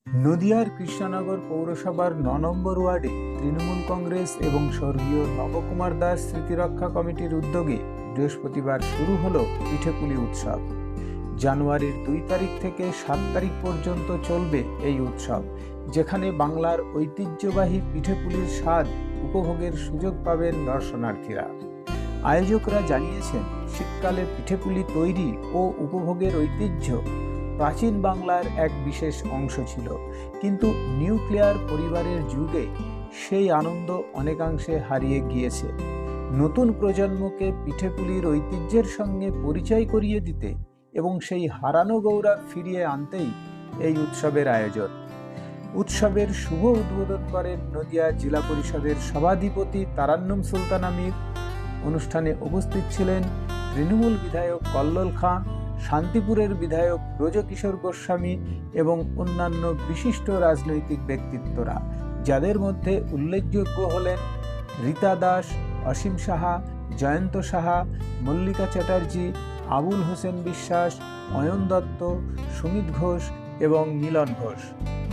নদিয়ার কৃষ্ণনগর পৌরসভার ৯ নম্বর ওয়ার্ডে তৃণমূল কংগ্রেস এবং স্বর্গীয় নবকুমার দাস স্মৃতিরক্ষা কমিটির উদ্যোগে বৃহস্পতিবার শুরু হলো পিঠেপুলি উৎসব। জানুয়ারির ২ তারিখ থেকে ৭ তারিখ পর্যন্ত চলবে এই উৎসব, যেখানে বাংলার ঐতিহ্যবাহী পিঠেপুলির স্বাদ উপভোগের সুযোগ পাবেন দর্শনার্থীরা। আয়োজকরা জানিয়েছেন, শীতকালে পিঠেপুলি তৈরি ও উপভোগের ঐতিহ্য প্রাচীন বাংলার এক বিশেষ অংশ ছিল, কিন্তু নিউক্লিয়ার পরিবারের যুগে সেই আনন্দ অনেকাংশে হারিয়ে গিয়েছে। নতুন প্রজন্মকে পিঠেপুলির ঐতিহ্যের সঙ্গে পরিচয় করিয়ে দিতে এবং সেই হারানো গৌরব ফিরিয়ে আনতেই এই উৎসবের আয়োজন। উৎসবের শুভ উদ্বোধন করেন নদিয়া জেলা পরিষদের সভাধিপতি তারান্নুম সুলতান আমির। অনুষ্ঠানে উপস্থিত ছিলেন তৃণমূল বিধায়ক কল্লোল খাঁ, শান্তিপুরের বিধায়ক ব্রজকিশোর গোস্বামী এবং অন্যান্য বিশিষ্ট রাজনৈতিক ব্যক্তিত্বরা, যাদের মধ্যে উল্লেখযোগ্য হলেন রীতা দাস, অসীম সাহা, জয়ন্ত সাহা, মল্লিকা চ্যাটার্জি, আবুল হোসেন বিশ্বাস, অয়ন দত্ত, সুমিত ঘোষ এবং মিলন ঘোষ।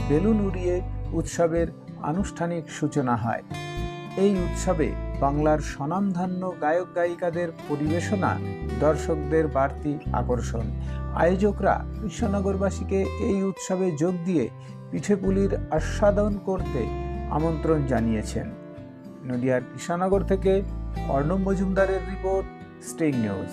বেলুন উড়িয়ে উৎসবের আনুষ্ঠানিক সূচনা হয়। এই উৎসবে বাংলার স্বনামধন্য গায়ক গায়িকাদের পরিবেশনা দর্শকদের বাড়তি আকর্ষণ। আয়োজকরা কৃষ্ণনগরবাসীকে এই উৎসবে যোগ দিয়ে পিঠেপুলির আস্বাদন করতে আমন্ত্রণ জানিয়েছেন। নদিয়ার কৃষ্ণনগর থেকে অর্ণব মজুমদারের রিপোর্ট, স্টিং নিউজ।